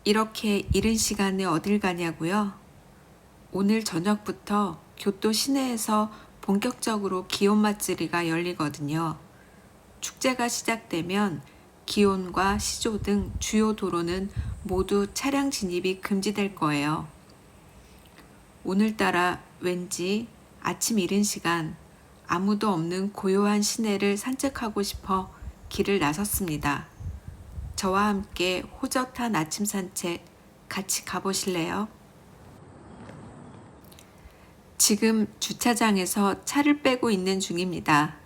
이렇게 이른 시간에 어딜 가냐고요? 오늘 저녁부터 교토 시내에서 본격적으로 기온 맞들이가 열리거든요. 축제가 시작되면 기온과 시조 등 주요 도로는 모두 차량 진입이 금지될 거예요. 오늘따라 왠지 아침 이른 시간 아무도 없는 고요한 시내를 산책하고 싶어 길을 나섰습니다. 저와 함께 호젓한 아침 산책 같이 가보실래요? 지금 주차장에서 차를 빼고 있는 중입니다.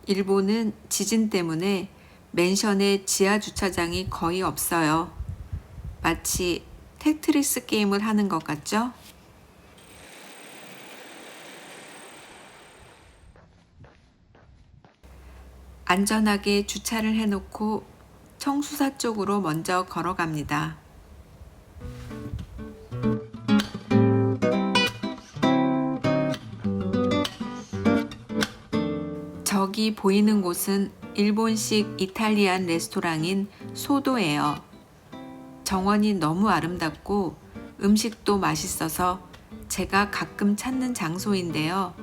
일본은 지진 때문에 맨션의 지하 주차장이 거의 없어요. 마치 테트리스 게임을 하는 것 같죠? 안전하게 주차를 해놓고 청수사 쪽으로 먼저 걸어갑니다. 저기 보이는 곳은 일본식 이탈리안 레스토랑인 소도예요. 정원이 너무 아름답고 음식도 맛있어서 제가 가끔 찾는 장소인데요.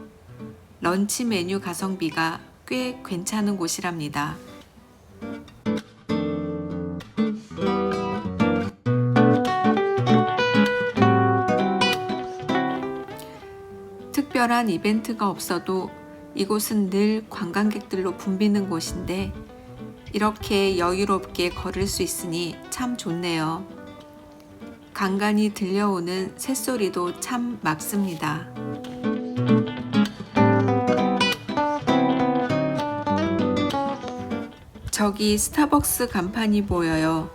런치 메뉴 가성비가 꽤 괜찮은 곳이랍니다. 특별한 이벤트가 없어도 이곳은 늘 관광객들로 붐비는 곳인데 이렇게 여유롭게 걸을 수 있으니 참 좋네요. 간간히 들려오는 새소리도 참 맑습니다. 저기 스타벅스 간판이 보여요.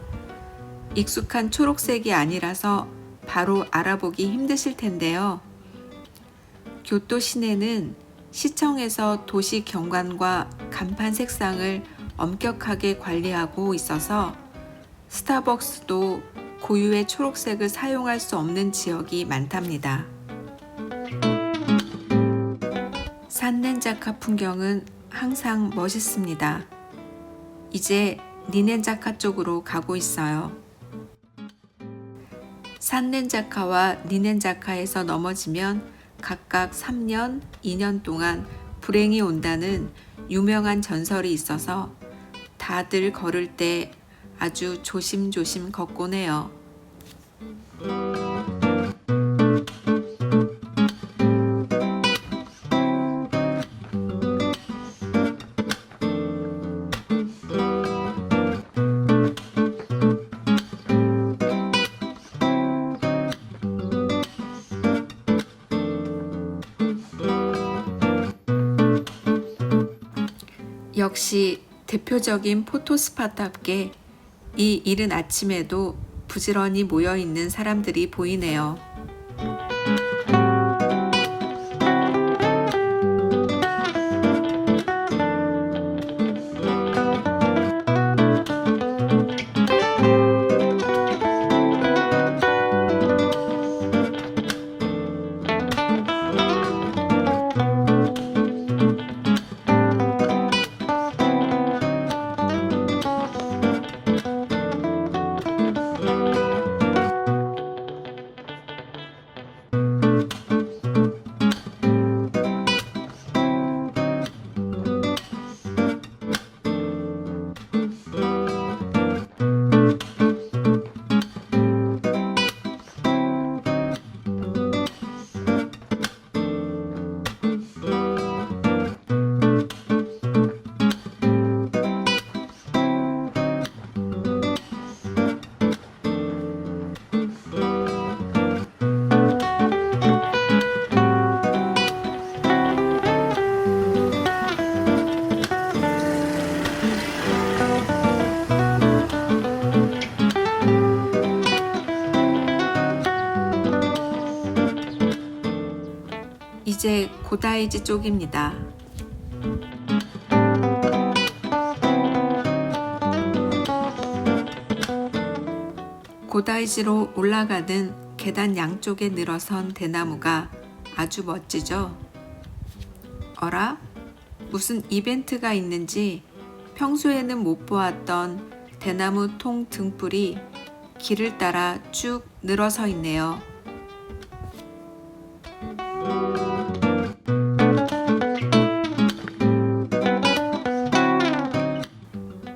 익숙한 초록색이 아니라서 바로 알아보기 힘드실 텐데요. 교토 시내는 시청에서 도시 경관과 간판 색상을 엄격하게 관리하고 있어서 스타벅스도 고유의 초록색을 사용할 수 없는 지역이 많답니다. 산넨자카 풍경은 항상 멋있습니다. 이제 니넨자카 쪽으로 가고 있어요. 산넨자카와 니넨자카에서 넘어지면 각각 3년, 2년 동안 불행이 온다는 유명한 전설이 있어서 다들 걸을 때 아주 조심조심 걷곤 해요. 역시 대표적인 포토스팟답게 이 이른 아침에도 부지런히 모여있는 사람들이 보이네요. 이제 고다이지 쪽입니다. 고다이지로 올라가는 계단 양쪽에 늘어선 대나무가 아주 멋지죠? 어라? 무슨 이벤트가 있는지 평소에는 못 보았던 대나무 통 등불이 길을 따라 쭉 늘어서 있네요.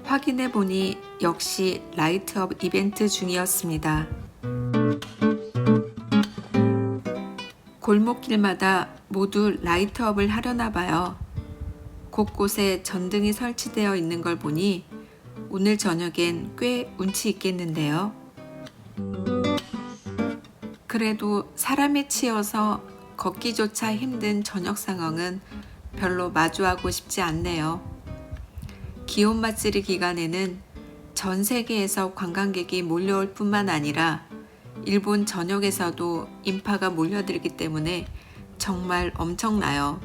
확인해 보니 역시 라이트업 이벤트 중이었습니다. 골목길마다 모두 라이트업을 하려나 봐요. 곳곳에 전등이 설치되어 있는 걸 보니 오늘 저녁엔 꽤 운치 있겠는데요. 그래도 사람에 치여서 걷기조차 힘든 저녁 상황은 별로 마주하고 싶지 않네요. 기온 맞쓰리 기간에는 전 세계에서 관광객이 몰려올 뿐만 아니라 일본 전역에서도 인파가 몰려들기 때문에 정말 엄청나요.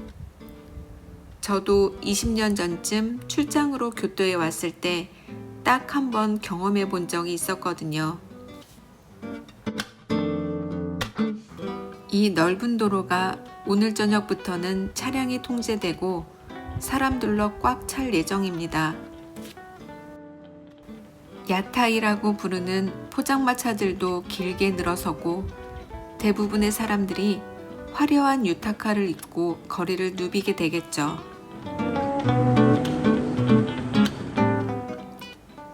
저도 20년 전쯤 출장으로 교토에 왔을 때 딱 한 번 경험해 본 적이 있었거든요. 이 넓은 도로가 오늘 저녁부터는 차량이 통제되고 사람들로 꽉 찰 예정입니다. 야타이라고 부르는 포장마차들도 길게 늘어서고 대부분의 사람들이 화려한 유타카를 입고 거리를 누비게 되겠죠.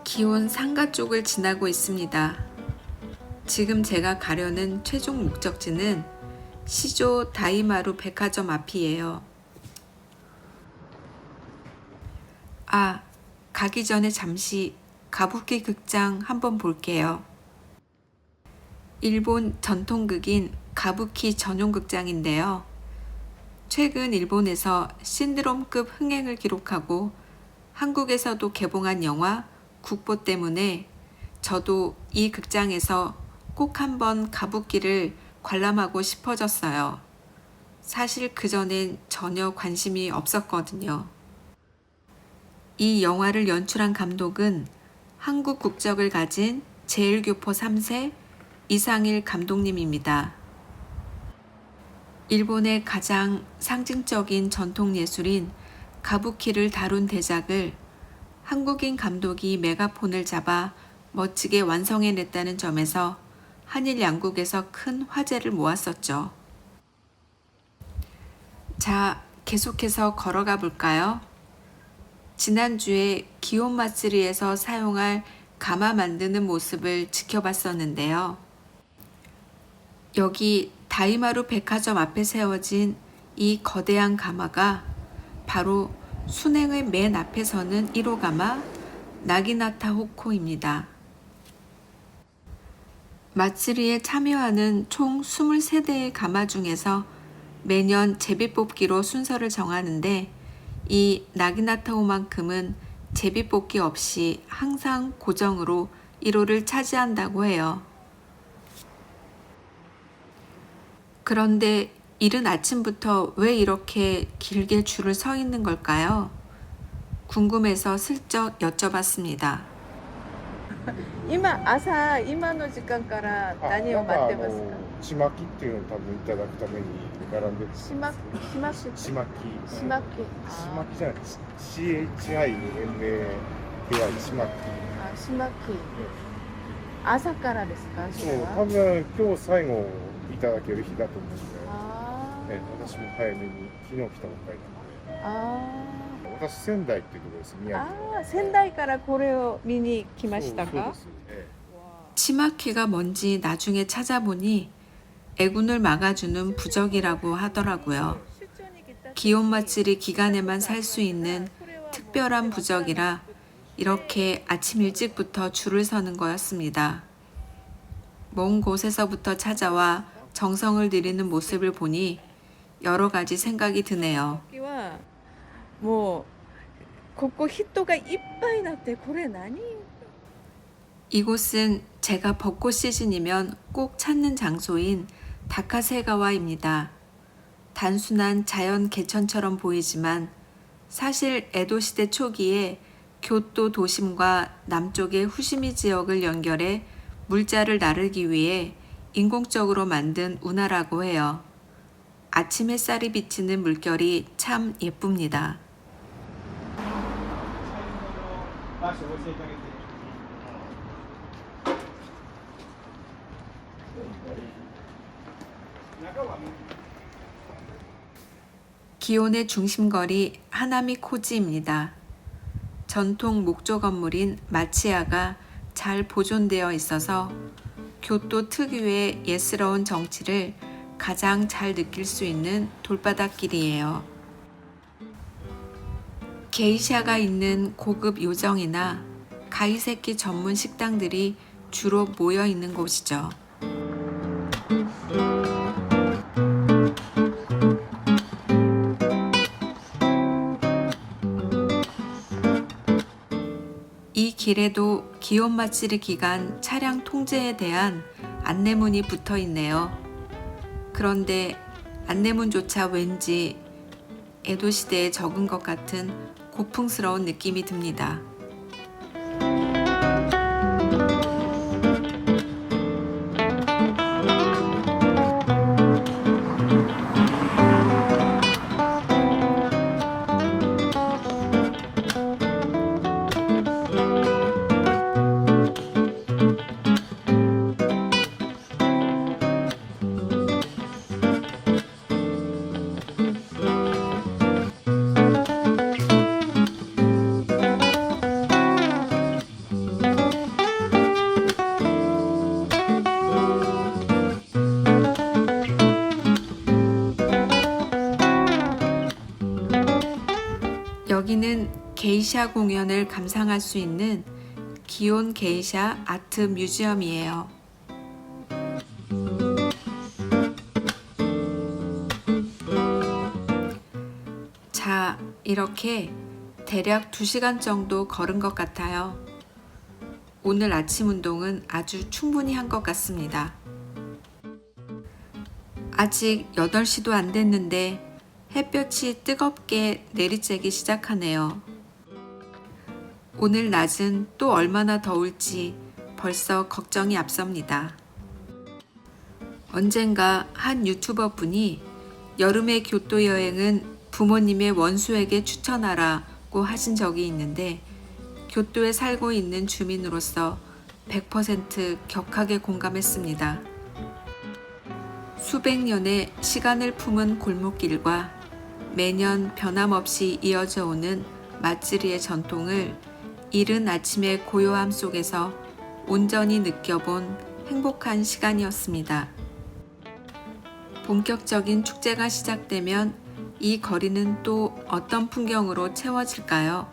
기온 상가 쪽을 지나고 있습니다. 지금 제가 가려는 최종 목적지는 시조 다이마루 백화점 앞이에요. 가기 전에 잠시 가부키 극장 한번 볼게요. 일본 전통극인 가부키 전용 극장인데요. 최근 일본에서 신드롬급 흥행을 기록하고 한국에서도 개봉한 영화 국보 때문에 저도 이 극장에서 꼭 한번 가부키를 관람하고 싶어졌어요. 사실 그전엔 전혀 관심이 없었거든요. 이 영화를 연출한 감독은 한국 국적을 가진 제1교포 3세 이상일 감독님입니다. 일본의 가장 상징적인 전통 예술인 가부키를 다룬 대작을 한국인 감독이 메가폰을 잡아 멋지게 완성해냈다는 점에서 한일 양국에서 큰 화제를 모았었죠. 자, 계속해서 걸어가 볼까요? 지난주에 기온 마쓰리에서 사용할 가마 만드는 모습을 지켜봤었는데요. 여기 다이마루 백화점 앞에 세워진 이 거대한 가마가 바로 순행의 맨 앞에 서는 1호 가마 나기나타 호코입니다. 마쓰리에 참여하는 총 23대의 가마 중에서 매년 제비뽑기로 순서를 정하는데 이 나기나타호만큼은 제비뽑기 없이 항상 고정으로 1호를 차지한다고 해요. 그런데 이른 아침부터 왜 이렇게 길게 줄을 서 있는 걸까요? 궁금해서 슬쩍 여쭤봤습니다. 今の時間から何を待ってますか？ちまきっていうのを多分いただくために並んでる。しまきちまきじゃない CHIMAKI ちまき。しまき朝からですか？それは多分今日最後いただける日だと思うんで、私も早めに昨日来たばっかりなんで。私仙台っていうところです。宮城。仙台からこれを見に来ましたか？そうです。치마키가 뭔지 나중에 찾아보니 애군을 막아주는 부적이라고 하더라고요. 기온 마쓰리 기간에만 살 수 있는 특별한 부적이라 이렇게 아침 일찍부터 줄을 서는 거였습니다. 먼 곳에서부터 찾아와 정성을 들이는 모습을 보니 여러 가지 생각이 드네요. もうここ人がいっぱいになってこれ何？ 이곳은 제가 벚꽃 시즌이면 꼭 찾는 장소인 다카세가와입니다. 단순한 자연 개천처럼 보이지만 사실 에도 시대 초기에 교토 도심과 남쪽의 후시미 지역을 연결해 물자를 나르기 위해 인공적으로 만든 운하라고 해요. 아침 햇살이 비치는 물결이 참 예쁩니다. 기온의 중심거리 하나미 코지입니다. 전통 목조 건물인 마치야가 잘 보존되어 있어서 교토 특유의 예스러운 정치를 가장 잘 느낄 수 있는 돌바닥길이에요. 게이샤가 있는 고급 요정이나 가이세키 전문 식당들이 주로 모여 있는 곳이죠. 이 길에도 기온 마츠리 기간 차량 통제에 대한 안내문이 붙어 있네요. 그런데 안내문조차 왠지 에도 시대에 적은 것 같은 고풍스러운 느낌이 듭니다. 여기는 게이샤 공연을 감상할 수 있는 기온 게이샤 아트 뮤지엄이에요. 자, 이렇게 대략 2시간 정도 걸은 것 같아요. 오늘 아침 운동은 아주 충분히 한 것 같습니다. 아직 8시도 안 됐는데 햇볕이 뜨겁게 내리쬐기 시작하네요. 오늘 낮은 또 얼마나 더울지 벌써 걱정이 앞섭니다. 언젠가 한 유튜버 분이 여름의 교토 여행은 부모님의 원수에게 추천하라고 하신 적이 있는데 교토에 살고 있는 주민으로서 100% 격하게 공감했습니다. 수백 년의 시간을 품은 골목길과 매년 변함없이 이어져 오는 마츠리의 전통을 이른 아침의 고요함 속에서 온전히 느껴본 행복한 시간이었습니다. 본격적인 축제가 시작되면 이 거리는 또 어떤 풍경으로 채워질까요?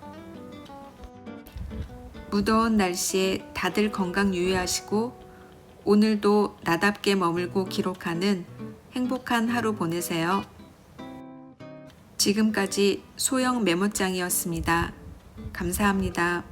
무더운 날씨에 다들 건강 유의하시고 오늘도 나답게 머물고 기록하는 행복한 하루 보내세요. 지금까지 소영 메모장이었습니다. 감사합니다.